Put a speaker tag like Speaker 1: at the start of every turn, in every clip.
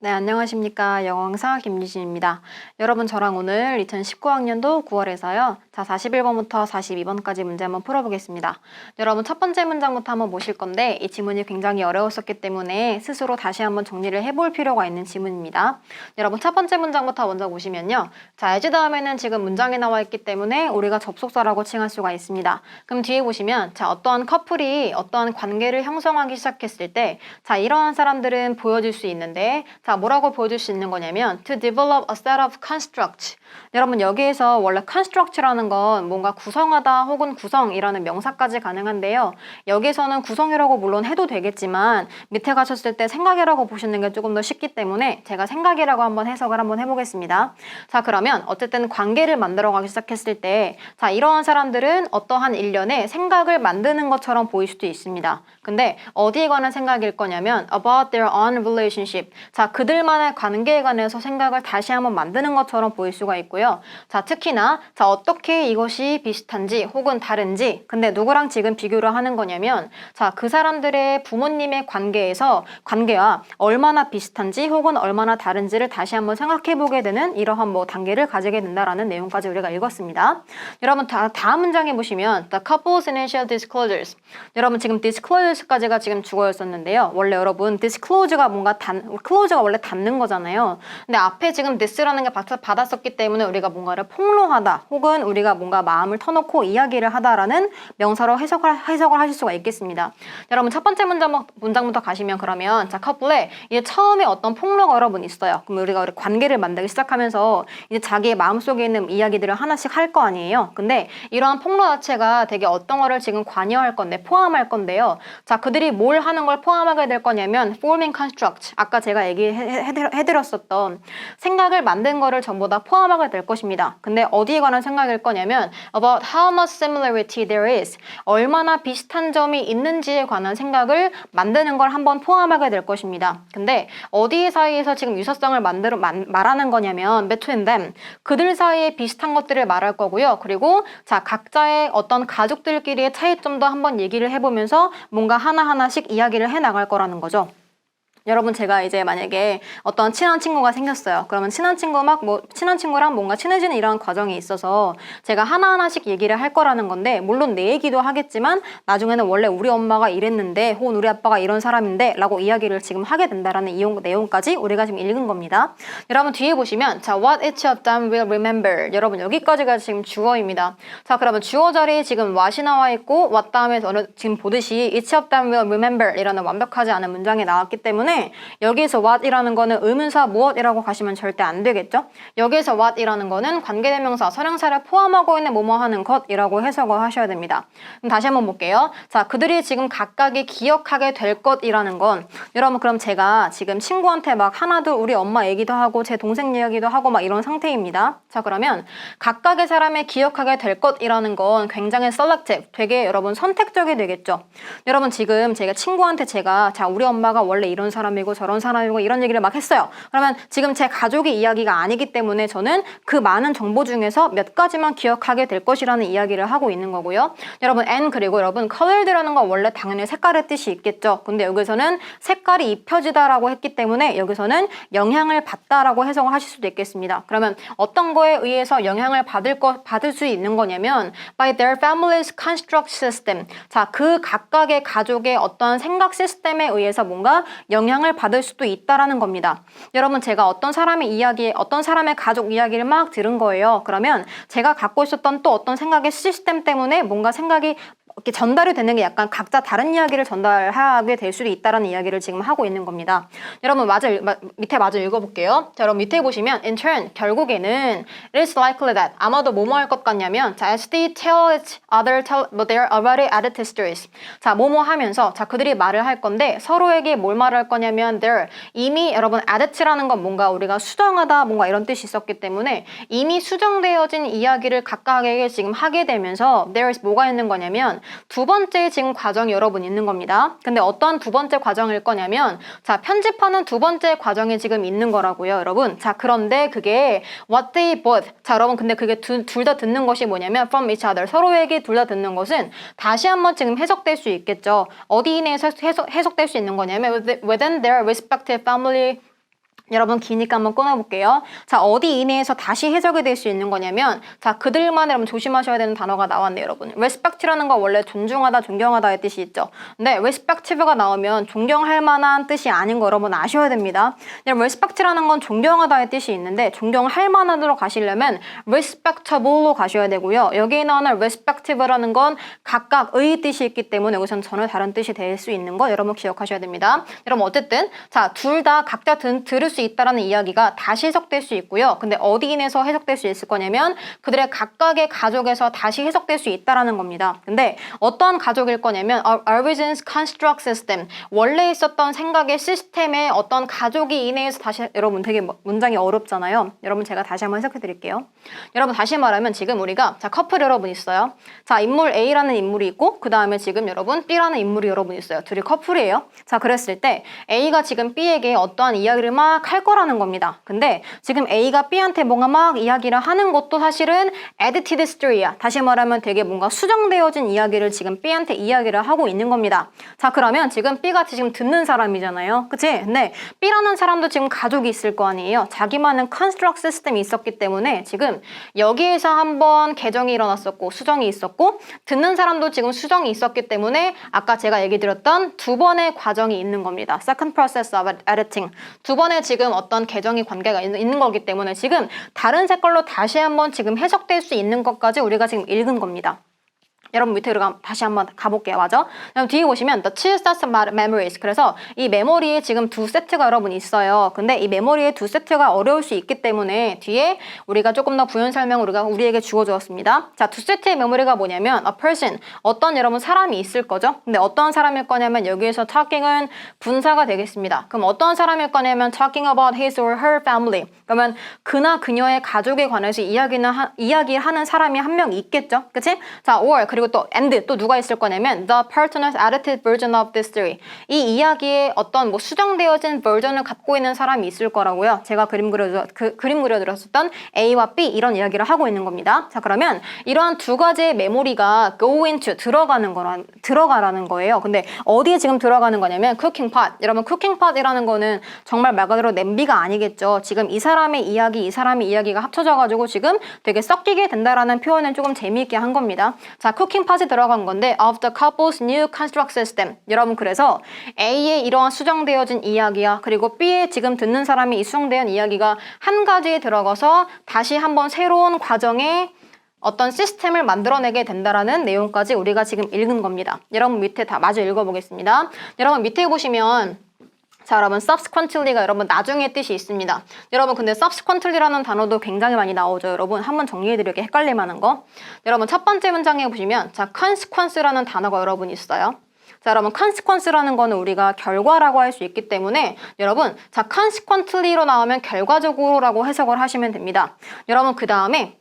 Speaker 1: 네, 안녕하십니까. 영어 강사 김유진입니다. 여러분, 저랑 오늘 2019학년도 9월에서요. 자, 41번부터 42번까지 문제 한번 풀어보겠습니다. 여러분, 첫 번째 문장부터 한번 보실 건데 이 지문이 굉장히 어려웠었기 때문에 스스로 다시 한번 정리를 해볼 필요가 있는 지문입니다. 여러분, 첫 번째 문장부터 먼저 보시면요. 자, as 다음에는 지금 문장이 나와 있기 때문에 우리가 접속사라고 칭할 수가 있습니다. 그럼 뒤에 보시면 자, 어떠한 커플이 어떠한 관계를 형성하기 시작했을 때 자, 이러한 사람들은 보여질 수 있는데 자, 뭐라고 보여줄 수 있는 거냐면 to develop a set of construct. 여러분, 여기에서 원래 construct라는 건 뭔가 구성하다 혹은 구성이라는 명사까지 가능한데요. 여기에서는 구성이라고 물론 해도 되겠지만 밑에 가셨을 때 생각이라고 보시는 게 조금 더 쉽기 때문에 제가 생각이라고 한번 해석을 한번 해보겠습니다. 자, 그러면 어쨌든 관계를 만들어가기 시작했을 때 자, 이러한 사람들은 어떠한 일련의 생각을 만드는 것처럼 보일 수도 있습니다. 근데 어디에 관한 생각일 거냐면 about their own relationship. 자, 그들만의 관계에 관해서 생각을 다시 한번 만드는 것처럼 보일 수가 있고요. 자, 특히나 자, 어떻게 이것이 비슷한지 혹은 다른지 근데 누구랑 지금 비교를 하는 거냐면 자, 그 사람들의 부모님의 관계와 얼마나 비슷한지 혹은 얼마나 다른지를 다시 한번 생각해 보게 되는 이러한 뭐 단계를 가지게 된다라는 내용까지 우리가 읽었습니다. 여러분, 다음 문장에 보시면 the couple's initial disclosures. 여러분, 지금 disclosure까지가 지금 주어였었는데요. 원래 여러분 disclose가 뭔가 close가 원래 닫는 거잖아요. 근데 앞에 지금 this라는 게 받았었기 때문에 우리가 뭔가를 폭로하다 혹은 우리가 뭔가 마음을 터놓고 이야기를 하다라는 명사로 해석을 하실 수가 있겠습니다. 여러분, 첫 번째 문장부터 가시면 그러면 자, 커플에 이제 처음에 어떤 폭로가 여러분 있어요. 그럼 우리 관계를 만들기 시작하면서 이제 자기의 마음속에 있는 이야기들을 하나씩 할 거 아니에요. 근데 이러한 폭로 자체가 되게 어떤 거를 지금 관여할 건데 포함할 건데요. 자, 그들이 뭘 하는 걸 포함하게 될 거냐면 forming construct. 아까 제가 얘기해드렸었던 생각을 만든 거를 전부 다 포함하게 될 것입니다. 근데 어디에 관한 생각일 거냐면 about how much similarity there is. 얼마나 비슷한 점이 있는지에 관한 생각을 만드는 걸 한번 포함하게 될 것입니다. 근데 어디 사이에서 지금 유사성을 말하는 거냐면 between them. 그들 사이에 비슷한 것들을 말할 거고요. 그리고 자, 각자의 어떤 가족들끼리의 차이점도 한번 얘기를 해보면서 뭔가 하나하나씩 이야기를 해나갈 거라는 거죠. 여러분, 제가 이제 만약에 어떤 친한 친구가 생겼어요. 그러면 친한 친구랑 뭔가 친해지는 이런 과정이 있어서 제가 하나하나씩 얘기를 할 거라는 건데, 물론 내 얘기도 하겠지만 나중에는 원래 우리 엄마가 이랬는데 혹은 우리 아빠가 이런 사람인데 라고 이야기를 지금 하게 된다라는 내용까지 우리가 지금 읽은 겁니다. 여러분, 뒤에 보시면 자, what each of them will remember. 여러분, 여기까지가 지금 주어입니다. 자, 그러면 주어 자리에 지금 what이 나와 있고 what 다음에 지금 보듯이 each of them will remember 이라는 완벽하지 않은 문장이 나왔기 때문에 여기에서 what이라는 거는 의문사 무엇이라고 가시면 절대 안 되겠죠? 여기에서 what이라는 거는 관계대명사, 선행사를 포함하고 있는 뭐뭐 하는 것이라고 해석을 하셔야 됩니다. 그럼 다시 한번 볼게요. 자, 그들이 지금 각각이 기억하게 될 것이라는 건 여러분, 그럼 제가 지금 친구한테 막 하나둘 우리 엄마 얘기도 하고 제 동생 얘기도 하고 막 이런 상태입니다. 자, 그러면 각각의 사람의 기억하게 될 것이라는 건 굉장히 selective, 되게 여러분 선택적이 되겠죠? 여러분, 지금 제가 친구한테 자, 우리 엄마가 원래 이런 사람이고 저런 사람이고 이런 얘기를 막 했어요. 그러면 지금 제 가족의 이야기가 아니기 때문에 저는 그 많은 정보 중에서 몇 가지만 기억하게 될 것이라는 이야기를 하고 있는 거고요. 여러분, and 그리고 여러분 colored라는 건 원래 당연히 색깔의 뜻이 있겠죠. 근데 여기서는 색깔이 입혀지다라고 했기 때문에 여기서는 영향을 받다라고 해석을 하실 수도 있겠습니다. 그러면 어떤 거에 의해서 영향을 받을 수 있는 거냐면 by their family's construct system. 자, 그 각각의 가족의 어떠한 생각 시스템에 의해서 뭔가 영향을 받을 수도 있다라는 겁니다. 여러분, 제가 어떤 사람의 가족 이야기를 막 들은 거예요. 그러면 제가 갖고 있었던 또 어떤 생각의 시스템 때문에 뭔가 생각이 이렇게 전달이 되는 게 약간 각자 다른 이야기를 전달하게 될 수도 있다라는 이야기를 지금 하고 있는 겁니다. 여러분, 밑에 마저 읽어볼게요. 자, 여러분, 밑에 보시면 in turn, 결국에는 it is likely that, 아마도 뭐뭐 할 것 같냐면 자, as they tell each other but they are already added histories. 자, 뭐뭐 하면서 자, 그들이 말을 할 건데 서로에게 뭘 말할 거냐면 they're, 이미 여러분 added라는 건 뭔가 우리가 수정하다 뭔가 이런 뜻이 있었기 때문에 이미 수정되어진 이야기를 각각에게 지금 하게 되면서 there is 뭐가 있는 거냐면 두 번째 지금 과정이 여러분 있는 겁니다. 근데 어떠한 두 번째 과정일 거냐면 자, 편집하는 두 번째 과정이 지금 있는 거라고요, 여러분. 자, 그런데 그게 what they both. 자, 여러분, 근데 그게 둘 다 듣는 것이 뭐냐면 from each other. 서로에게 둘 다 듣는 것은 다시 한번 지금 해석될 수 있겠죠. 어디 내에서 해석될 수 있는 거냐면 within their respective family 여러분 기니까 한번 끊어볼게요. 자, 어디 이내에서 다시 해석이 될 수 있는 거냐면 자, 그들만 여러분 조심하셔야 되는 단어가 나왔네요, 여러분. respect라는 거 원래 존중하다, 존경하다의 뜻이 있죠. 근데 respective가 나오면 존경할 만한 뜻이 아닌 거 여러분 아셔야 됩니다. respect라는 건 존경하다의 뜻이 있는데 존경할 만한으로 가시려면 respectable로 가셔야 되고요. 여기에 나오는 respective라는 건 각각의 뜻이 있기 때문에 여기서는 전혀 다른 뜻이 될 수 있는 거 여러분 기억하셔야 됩니다. 여러분 어쨌든 자, 둘 다 각자 들을 수 있다라는 이야기가 다시 해석될 수 있고요. 근데 어디 인해서 해석될 수 있을 거냐면 그들의 각각의 가족에서 다시 해석될 수 있다라는 겁니다. 근데 어떠한 가족일 거냐면 origins construct system 원래 있었던 생각의 시스템에 어떤 가족이 인해서 다시 여러분 되게 문장이 어렵잖아요. 여러분 제가 다시 한번 해석해 드릴게요. 여러분 다시 말하면 지금 우리가 자 커플 여러분 있어요. 자 인물 A라는 인물이 있고 그 다음에 지금 여러분 B라는 인물이 여러분 있어요. 둘이 커플이에요. 자 그랬을 때 A가 지금 B에게 어떠한 이야기를 막 할 거라는 겁니다. 근데 지금 A가 B한테 뭔가 막 이야기를 하는 것도 사실은 edited story야. 다시 말하면 되게 뭔가 수정되어진 이야기를 지금 B한테 이야기를 하고 있는 겁니다. 자 그러면 지금 B가 지금 듣는 사람이잖아요. 그치? 근데 B라는 사람도 지금 가족이 있을 거 아니에요. 자기만은 construct 시스템이 있었기 때문에 지금 여기에서 한번 개정이 일어났었고 수정이 있었고 듣는 사람도 지금 수정이 있었기 때문에 아까 제가 얘기 드렸던 두 번의 과정이 있는 겁니다. Second process of editing. 두 번의 지금 어떤 개정이 관계가 있는 거기 때문에 지금 다른 색깔로 다시 한번 지금 해석될 수 있는 것까지 우리가 지금 읽은 겁니다. 여러분 밑에 다시 한번 가볼게요. 맞아? 그럼 뒤에 보시면 the two sets of memories. 그래서 이 메모리에 지금 두 세트가 여러분 있어요. 근데 이 메모리에 두 세트가 어려울 수 있기 때문에 뒤에 우리가 조금 더 부연 설명을 우리에게 주어주었습니다. 자, 두 세트의 메모리가 뭐냐면 a person, 어떤 여러분 사람이 있을 거죠. 근데 어떤 사람일 거냐면 여기에서 talking은 분사가 되겠습니다. 그럼 어떤 사람일 거냐면 talking about his or her family. 그러면 그나 그녀의 가족에 관해서 이야기하는 사람이 한 명 있겠죠. 그치? 자, or 그리고 또 and 또 누가 있을 거냐면 the partner's edited version of this story. 이 이야기의 어떤 뭐 수정되어진 버전을 갖고 있는 사람이 있을 거라고요. 제가 그림 그려드렸었던 A와 B 이런 이야기를 하고 있는 겁니다. 자 그러면 이러한 두 가지의 메모리가 go into 들어가라는 거예요. 근데 어디에 지금 들어가는 거냐면 cooking pot. 여러분 cooking pot이라는 거는 정말 말 그대로 냄비가 아니겠죠. 지금 이 사람의 이야기, 이 사람의 이야기가 합쳐져가지고 지금 되게 섞이게 된다라는 표현을 조금 재미있게 한 겁니다. 자 cooking pot이 들어간 건데 of the couple's new construct system. 여러분 그래서 A의 이러한 수정되어진 이야기야 그리고 B의 지금 듣는 사람이 이 수정된 이야기가 한 가지에 들어가서 다시 한번 새로운 과정에 어떤 시스템을 만들어내게 된다라는 내용까지 우리가 지금 읽은 겁니다. 여러분 밑에 다 마저 읽어보겠습니다. 여러분 밑에 보시면 자 여러분 subsequently가 여러분 나중에 뜻이 있습니다. 여러분 근데 subsequently라는 단어도 굉장히 많이 나오죠. 여러분 한번 정리해드릴게 헷갈릴 만한 거. 여러분 첫 번째 문장에 보시면 자 consequence라는 단어가 여러분 있어요. 자 여러분 consequence라는 거는 우리가 결과라고 할 수 있기 때문에 여러분 자 consequently로 나오면 결과적으로라고 해석을 하시면 됩니다. 여러분 그 다음에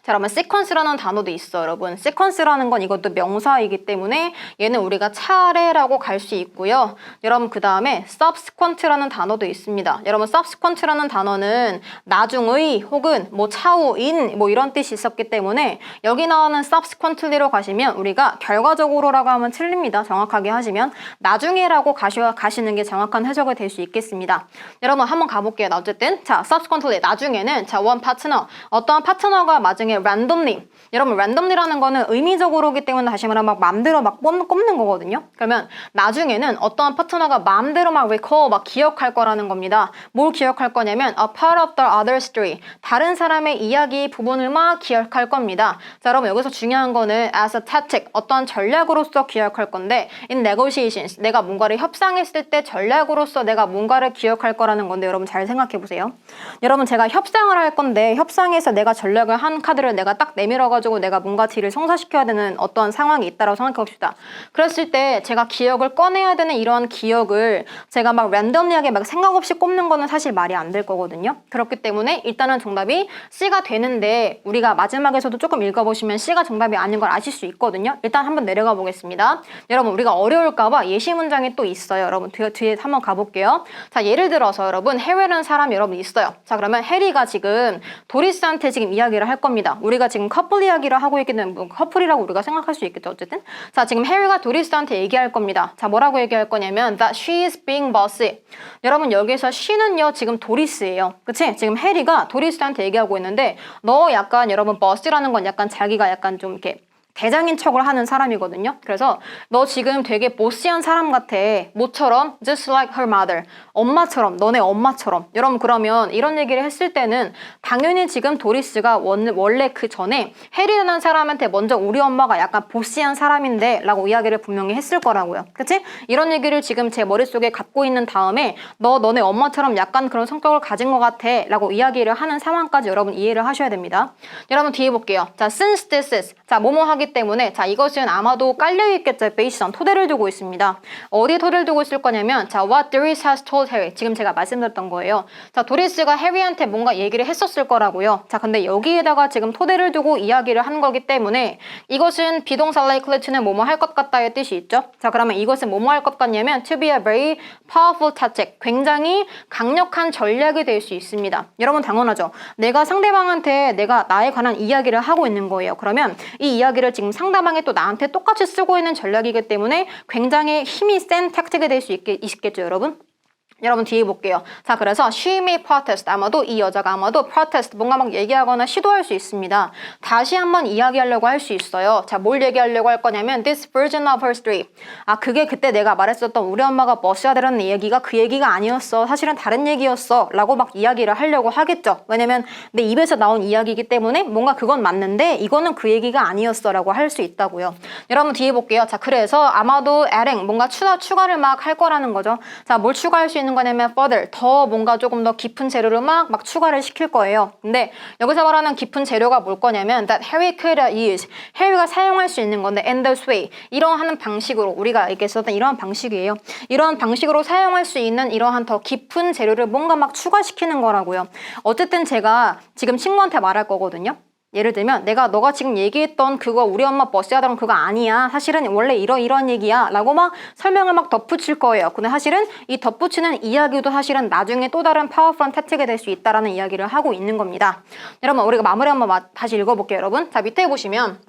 Speaker 1: 자, 여러분 sequence라는 단어도 있어요. 여러분 sequence라는 건 이것도 명사이기 때문에 얘는 우리가 차례라고 갈 수 있고요. 여러분 그 다음에 subsequent라는 단어도 있습니다. 여러분 subsequent라는 단어는 나중의 혹은 뭐 차후인 뭐 이런 뜻이 있었기 때문에 여기 나오는 subsequently로 가시면 우리가 결과적으로라고 하면 틀립니다. 정확하게 하시면 나중에라고 가시는 게 정확한 해석이 될 수 있겠습니다. 여러분 한번 가볼게요. 어쨌든 자 subsequently 나중에는 자 one partner 어떠한 파트너가 나중에 randomly 여러분 randomly라는 거는 의미적으로기 때문에 다시 말하면 막 마음대로 막 꼽는 거거든요. 그러면 나중에는 어떠한 파트너가 마음대로 막 recall 막 기억할 거라는 겁니다. 뭘 기억할 거냐면 a part of the other story 다른 사람의 이야기 부분을 막 기억할 겁니다. 자 여러분 여기서 중요한 거는 as a tactic 어떠한 전략으로서 기억할 건데 in negotiations 내가 뭔가를 협상했을 때 전략으로서 내가 뭔가를 기억할 거라는 건데 여러분 잘 생각해 보세요. 여러분 제가 협상을 할 건데 협상에서 내가 전략을 한 카드를 내가 딱 내밀어가지고 내가 뭔가 딜을 성사시켜야 되는 어떤 상황이 있다고 생각해 봅시다. 그랬을 때 제가 기억을 꺼내야 되는 이러한 기억을 제가 막 랜덤리하게 막 생각 없이 꼽는 거는 사실 말이 안 될 거거든요. 그렇기 때문에 일단은 정답이 C가 되는데 우리가 마지막에서도 조금 읽어보시면 C가 정답이 아닌 걸 아실 수 있거든요. 일단 한번 내려가 보겠습니다. 여러분 우리가 어려울까봐 예시 문장이 또 있어요. 여러분 뒤에 한번 가볼게요. 자 예를 들어서 여러분 해리라는 사람이 여러분 있어요. 자 그러면 해리가 지금 도리스한테 지금 이야기를 할 겁니다. 합니다. 우리가 지금 커플 이야기를 하고 있기 때문에 커플이라고 우리가 생각할 수 있겠죠. 어쨌든 자, 지금 해리가 도리스한테 얘기할 겁니다. 자, 뭐라고 얘기할 거냐면 that she is being bossy. 여러분 여기서 she는요 지금 도리스예요. 그치? 지금 해리가 도리스한테 얘기하고 있는데 너 약간 여러분 boss라는 건 약간 자기가 약간 좀 이렇게 대장인 척을 하는 사람이거든요. 그래서 너 지금 되게 보시한 사람 같아. 모처럼 just like her mother. 엄마처럼, 너네 엄마처럼. 여러분 그러면 이런 얘기를 했을 때는 당연히 지금 도리스가 원래 그 전에 해리라는 사람한테 먼저 우리 엄마가 약간 보시한 사람인데 라고 이야기를 분명히 했을 거라고요. 그치? 이런 얘기를 지금 제 머릿속에 갖고 있는 다음에 너네 엄마처럼 약간 그런 성격을 가진 것 같아 라고 이야기를 하는 상황까지 여러분 이해를 하셔야 됩니다. 여러분 뒤에 볼게요. 자, since this is. 자, 뭐뭐 하기 때문에 자 이것은 아마도 깔려있겠죠. based on 토대를 두고 있습니다. 어디에 토대를 두고 있을 거냐면 자 what Doris has told Harry. 지금 제가 말씀드렸던 거예요. 자 도리스가 해리한테 뭔가 얘기를 했었을 거라고요. 자 근데 여기에다가 지금 토대를 두고 이야기를 한 거기 때문에 이것은 비동사 likely to는 뭐뭐 할 것 같다의 뜻이 있죠. 자 그러면 이것은 뭐뭐 할 것 같냐면 to be a very powerful tactic. 굉장히 강력한 전략이 될 수 있습니다. 여러분 당연하죠. 내가 상대방한테 내가 나에 관한 이야기를 하고 있는 거예요. 그러면 이 이야기를 지금 상대방이 또 나한테 똑같이 쓰고 있는 전략이기 때문에 굉장히 힘이 센 택틱이 될 수 있겠죠, 여러분? 여러분 뒤에 볼게요. 자 그래서 she may protest. 아마도 이 여자가 아마도 protest 뭔가 막 얘기하거나 시도할 수 있습니다. 다시 한번 이야기하려고 할 수 있어요. 자 뭘 얘기하려고 할 거냐면 this version of her story. 아 그게 그때 내가 말했었던 우리 엄마가 버스하더라는 얘기가 그 얘기가 아니었어. 사실은 다른 얘기였어. 라고 막 이야기를 하려고 하겠죠. 왜냐면 내 입에서 나온 이야기이기 때문에 뭔가 그건 맞는데 이거는 그 얘기가 아니었어 라고 할 수 있다고요. 여러분 뒤에 볼게요. 자 그래서 아마도 adding 뭔가 추가를 막 할 거라는 거죠. 자 뭘 추가할 수 있는 거냐면 further 더 뭔가 조금 더 깊은 재료를 막 추가를 시킬 거예요. 근데 여기서 말하는 깊은 재료가 뭘 거냐면 that Harry could use 해리가 사용할 수 있는 건데 in this way 이러한 방식으로 우리가 이렇게 썼던 이러한 방식이에요. 이러한 방식으로 사용할 수 있는 이러한 더 깊은 재료를 뭔가 막 추가시키는 거라고요. 어쨌든 제가 지금 친구한테 말할 거거든요. 예를 들면 너가 지금 얘기했던 그거 우리 엄마 버스하던 그거 아니야. 사실은 원래 이런 얘기야 라고 막 설명을 막 덧붙일 거예요. 근데 사실은 이 덧붙이는 이야기도 사실은 나중에 또 다른 파워풀한 택틱이 될 수 있다라는 이야기를 하고 있는 겁니다. 여러분 우리가 마무리 한번 다시 읽어볼게요. 여러분 자 밑에 보시면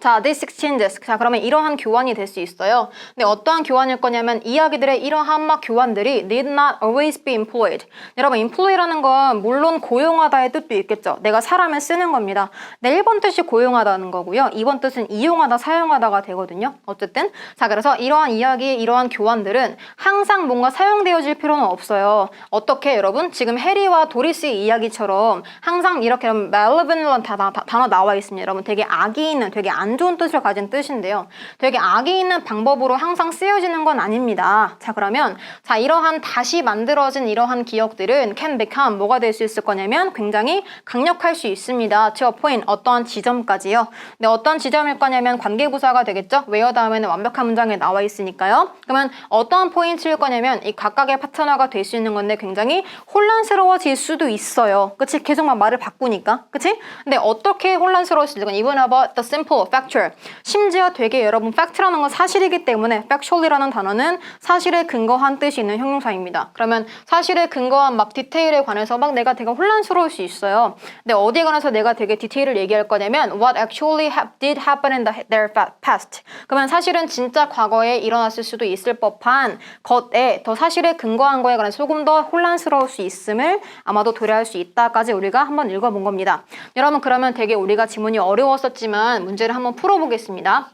Speaker 1: 자, this exchanges. 자, 그러면 이러한 교환이 될 수 있어요. 근데 어떠한 교환일 거냐면 이야기들의 이러한 막 교환들이 need not always be employed. 여러분, employ라는 건 물론 고용하다의 뜻도 있겠죠. 내가 사람을 쓰는 겁니다. 네, 1번 뜻이 고용하다는 거고요. 2번 뜻은 이용하다, 사용하다가 되거든요. 어쨌든. 자, 그래서 이러한 이야기, 이러한 교환들은 항상 뭔가 사용되어질 필요는 없어요. 어떻게 여러분? 지금 해리와 도리스의 이야기처럼 항상 이렇게 malevolent 단어 나와 있습니다. 여러분, 되게 악이 있는, 되게 안 좋은 뜻을 가진 뜻인데요. 되게 악이 있는 방법으로 항상 쓰여지는 건 아닙니다. 자 그러면 자 이러한 다시 만들어진 이러한 기억들은 can become 뭐가 될 수 있을 거냐면 굉장히 강력할 수 있습니다. to a point 어떠한 지점까지요. 근데 어떤 지점일 거냐면 관계부사가 되겠죠. where 다음에는 완벽한 문장에 나와 있으니까요. 그러면 어떠한 포인트일 거냐면 이 각각의 파트너가 될 수 있는 건데 굉장히 혼란스러워질 수도 있어요. 그치? 계속 막 말을 바꾸니까. 그치? 근데 어떻게 혼란스러워질지 even about the simple factual. 심지어 되게 여러분 fact라는 건 사실이기 때문에 factual이라는 단어는 사실에 근거한 뜻이 있는 형용사입니다. 그러면 사실에 근거한 막 디테일에 관해서 막 내가 되게 혼란스러울 수 있어요. 근데 어디에 관해서 내가 되게 디테일을 얘기할 거냐면 what actually did happen in their past. 그러면 사실은 진짜 과거에 일어났을 수도 있을 법한 것에 더 사실에 근거한 거에 관해서 조금 더 혼란스러울 수 있음을 아마도 도래할 수 있다까지 우리가 한번 읽어본 겁니다. 여러분 그러면 되게 우리가 지문이 어려웠었지만 문제를 한번 풀어보겠습니다.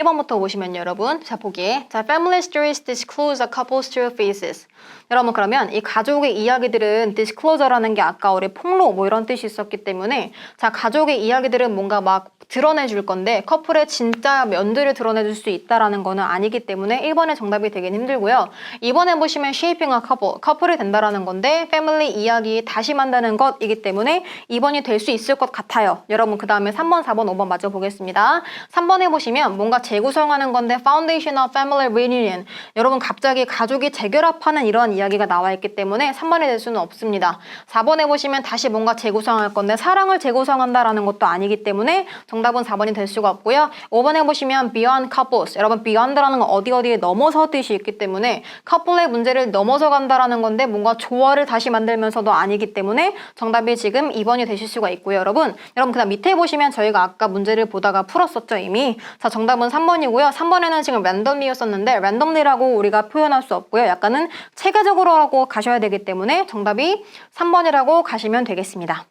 Speaker 1: 1번부터 보시면요, 여러분. 자, 보기에. 자, family stories disclose a couple's true faces. 여러분, 그러면 이 가족의 이야기들은 disclosure라는 게 아까 우리 폭로 뭐 이런 뜻이 있었기 때문에 자, 가족의 이야기들은 뭔가 막 드러내줄 건데 커플의 진짜 면들을 드러내줄 수 있다라는 거는 아니기 때문에 1번의 정답이 되긴 힘들고요. 2번에 보시면 shaping a couple, 커플이 된다라는 건데 family 이야기 다시 만드는 것이기 때문에 2번이 될 수 있을 것 같아요. 여러분, 그 다음에 3번, 4번, 5번 마저 보겠습니다. 3번에 보시면 뭔가 재구성하는 건데 foundation of family reunion. 여러분 갑자기 가족이 재결합하는 이런 이야기가 나와 있기 때문에 3번이 될 수는 없습니다. 4번에 보시면 다시 뭔가 재구성할 건데 사랑을 재구성한다라는 것도 아니기 때문에 정답은 4번이 될 수가 없고요. 5번에 보시면 beyond couples. 여러분 beyond라는 건 어디에 넘어서 뜻이 있기 때문에 couple의 문제를 넘어서 간다라는 건데 뭔가 조화를 다시 만들면서도 아니기 때문에 정답이 지금 2번이 되실 수가 있고요. 여러분 그다음 밑에 보시면 저희가 아까 문제를 보다가 풀었었죠 이미. 자 정답은 3번이고요. 3번에는 지금 randomly였었는데 randomly라고 우리가 표현할 수 없고요. 약간은 체계적으로 하고 가셔야 되기 때문에 정답이 3번이라고 가시면 되겠습니다.